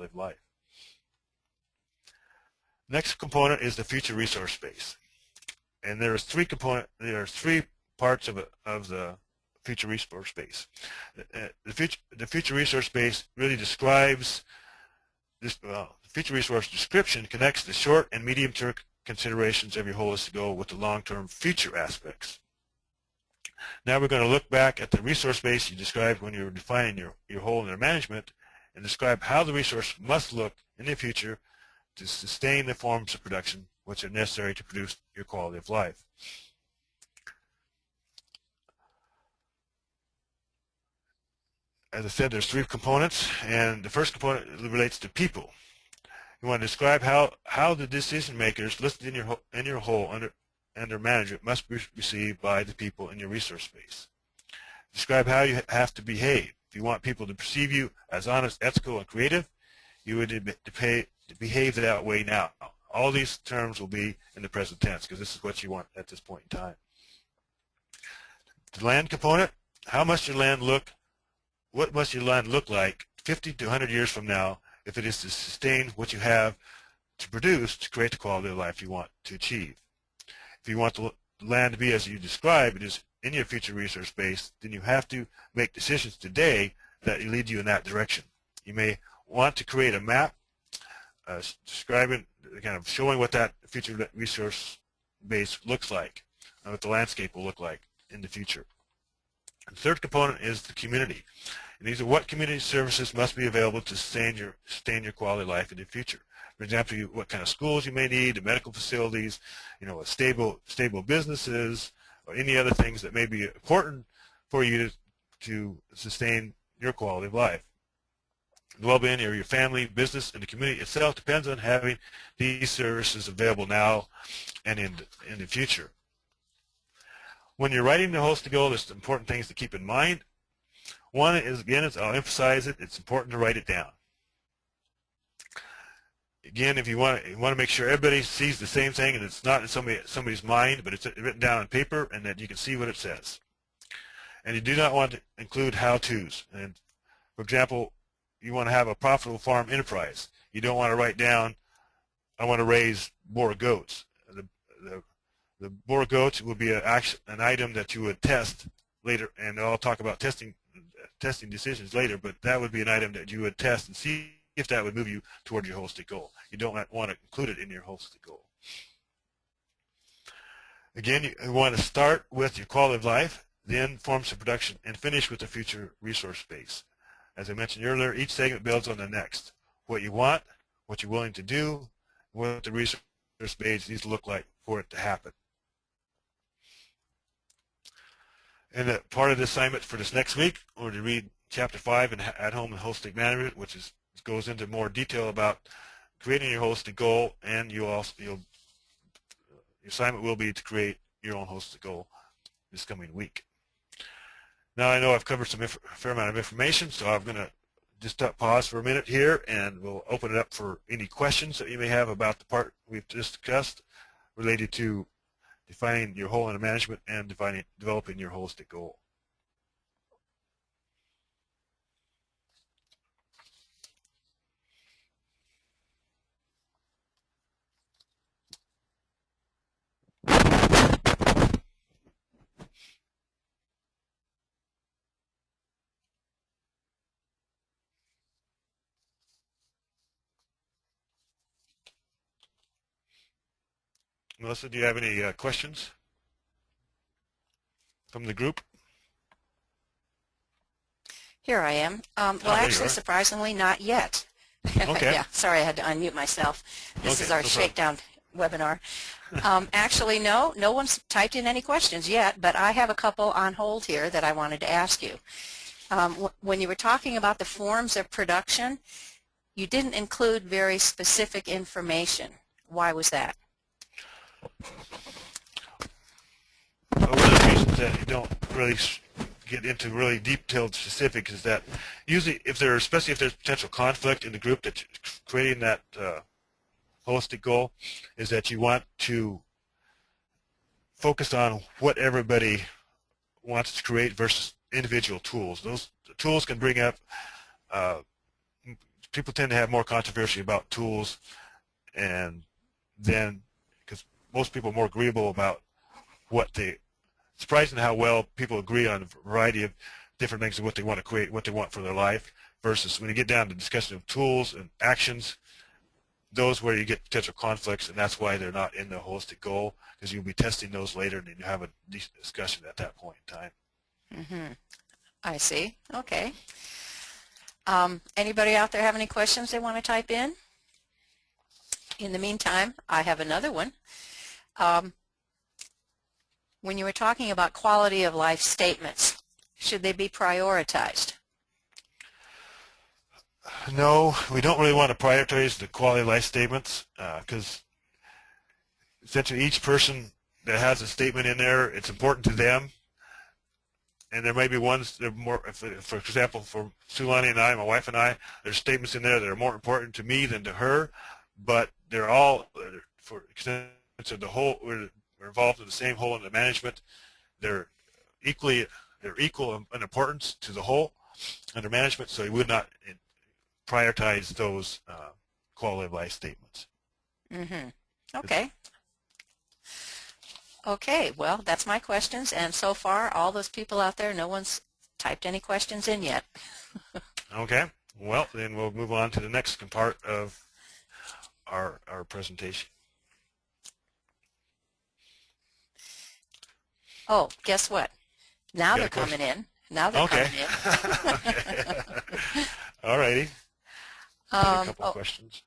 of life. Next component is the future resource space. And there are three parts of the future resource space. The future resource space really describes this. The future resource description connects the short and medium-term considerations of your holistic goal with the long-term future aspects. Now we're going to look back at the resource space you described when you were defining your whole and your management, and describe how the resource must look in the future to sustain the forms of production which are necessary to produce your quality of life. As I said, there's three components, and the first component relates to people. You want to describe how the decision makers listed in your whole under management must be received by the people in your resource space. Describe how you have to behave. If you want people to perceive you as honest, ethical, and creative, you would behave that way now. All these terms will be in the present tense because this is what you want at this point in time. The land component, how must your land look? What must your land look like 50 to 100 years from now if it is to sustain what you have to produce to create the quality of life you want to achieve? If you want the land to be as you describe it is in your future resource space, then you have to make decisions today that lead you in that direction. You may want to create a map describing, kind of showing what that future resource base looks like and what the landscape will look like in the future. And the third component is the community. And these are what community services must be available to sustain your quality of life in the future. For example, what kind of schools you may need, medical facilities, stable businesses, or any other things that may be important for you to sustain your quality of life. The well-being of your family, business, and the community itself depends on having these services available now and in the future. When you're writing the holistic goal, there's important things to keep in mind. One is, again, I'll emphasize it, it's important to write it down. Again, if you want to make sure everybody sees the same thing and it's not in somebody's mind, but it's written down on paper and that you can see what it says. And you do not want to include how-tos. And for example, you want to have a profitable farm enterprise. You don't want to write down, I want to raise more goats. The more goats will be an item that you would test later, and I'll talk about testing decisions later, but that would be an item that you would test and see if that would move you toward your holistic goal. You don't want to include it in your holistic goal. Again, you want to start with your quality of life, then forms of production, and finish with the future resource space. As I mentioned earlier, each segment builds on the next. What you want, what you're willing to do, what the resource space needs to look like for it to happen. And part of the assignment for this next week, we're to read Chapter 5 in At Home and Holistic Management, which goes into more detail about creating your holistic goal, and your assignment will be to create your own holistic goal this coming week. Now I know I've covered a fair amount of information, so I'm going to just pause for a minute here, and we'll open it up for any questions that you may have about the part we've just discussed related to defining your whole and management and developing your holistic goal. Melissa, do you have any questions from the group? Here I am. Well, actually, surprisingly, not yet. Okay. Yeah, sorry, I had to unmute myself. This is our Shakedown webinar. Actually, no one's typed in any questions yet, but I have a couple on hold here that I wanted to ask you. When you were talking about the forms of production, you didn't include very specific information. Why was that? One of the reasons that you don't really get into really detailed specifics is that usually, especially if there's potential conflict in the group that's creating that holistic goal, is that you want to focus on what everybody wants to create versus individual tools. Those tools can bring up people tend to have more controversy about tools, and then because most people are more agreeable about what they. Surprising how well people agree on a variety of different things of what they want to create, what they want for their life, versus when you get down to discussion of tools and actions, those where you get potential conflicts, and that's why they're not in the holistic goal, because you'll be testing those later, and then you have a decent discussion at that point in time. Mm-hmm. I see. Okay. Anybody out there have any questions they want to type in? In the meantime, I have another one. When you were talking about quality of life statements, should they be prioritized? No, we don't really want to prioritize the quality of life statements, because essentially each person that has a statement in there, it's important to them. And there may be ones that are more, for example, for Sulani and I, my wife and I, there's statements in there that are more important to me than to her, but they're all, for extent of the whole, we're involved in the same whole in the management. They're equal in importance to the whole under management, so you would not prioritize those quality of life statements. Mm-hmm. Okay. Okay, well, that's my questions, and so far, all those people out there, no one's typed any questions in yet. Okay, well, then we'll move on to the next part of our presentation. Oh, guess what? Now they're coming in. Now they're coming in. All righty. A couple of questions.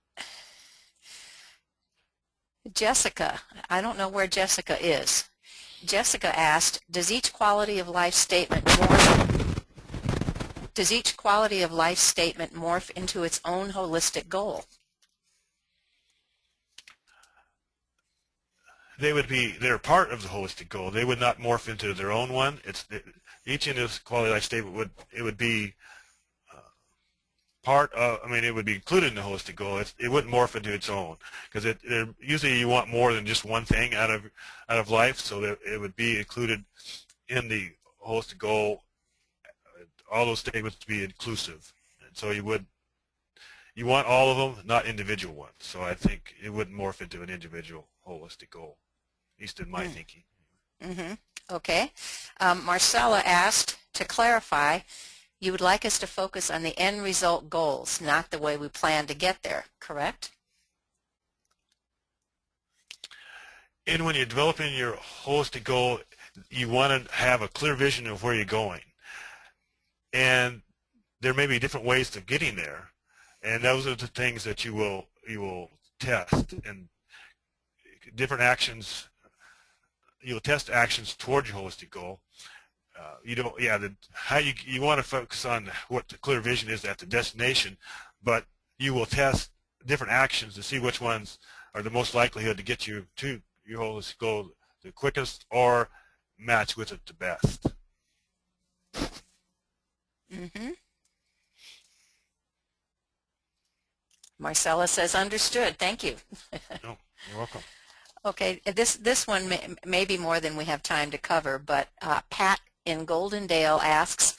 Jessica, I don't know where Jessica is. Jessica asked, does each quality of life statement morph into its own holistic goal? They're part of the holistic goal. They would not morph into their own one. Each in this quality of life statement would be part of, it would be included in the holistic goal. It wouldn't morph into its own, because usually you want more than just one thing out of life, so that it would be included in the holistic goal. All those statements to be inclusive, and so you want all of them, not individual ones. So I think it wouldn't morph into an individual holistic goal, at least in my thinking. Mm-hmm. Okay. Marcella asked, to clarify, you would like us to focus on the end result goals, not the way we plan to get there, correct? And when you're developing your holistic goal, you want to have a clear vision of where you're going. And there may be different ways of getting there. And those are the things that you will test. And different actions, you'll test actions toward your holistic goal. You want to focus on what the clear vision is at the destination, but you will test different actions to see which ones are the most likelihood to get you to your holistic goal the quickest or match with it the best. Mm-hmm. Marcella says, understood. Thank you. No, you're welcome. Okay, this one may be more than we have time to cover, but Pat in Goldendale asks,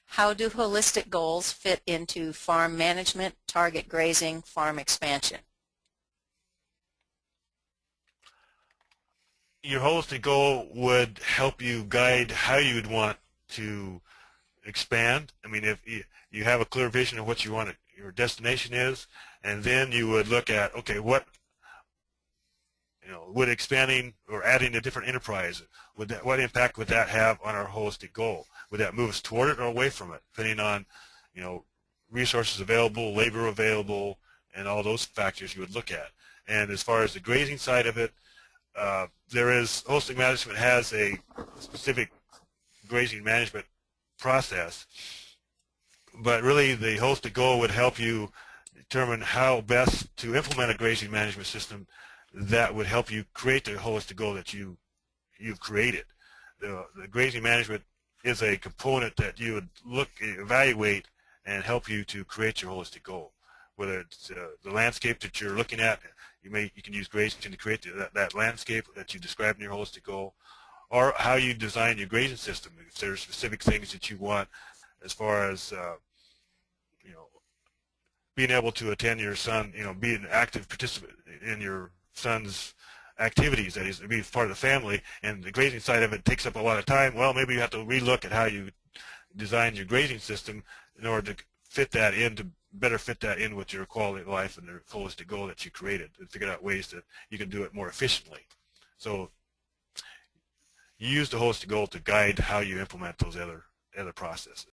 how do holistic goals fit into farm management, target grazing, farm expansion? Your holistic goal would help you guide how you would want to expand. If you have a clear vision of what you want your destination is, and then you would look at, okay, what would expanding or adding a different enterprise, what impact would that have on our holistic goal? Would that move us toward it or away from it, depending on resources available, labor available, and all those factors you would look at. And as far as the grazing side of it, holistic management has a specific grazing management process, but really the holistic goal would help you determine how best to implement a grazing management system that would help you create the holistic goal that you've created. The grazing management is a component that you would evaluate and help you to create your holistic goal. Whether it's the landscape that you're looking at, you can use grazing to create that landscape that you described in your holistic goal, or how you design your grazing system. If there's specific things that you want as far as being able to attend your son, be an active participant in your son's activities, that is, be part of the family, and the grazing side of it takes up a lot of time, well, maybe you have to relook at how you design your grazing system in order to better fit that in with your quality of life and the holistic goal that you created, and figure out ways that you can do it more efficiently. So you use the holistic goal to guide how you implement those other processes.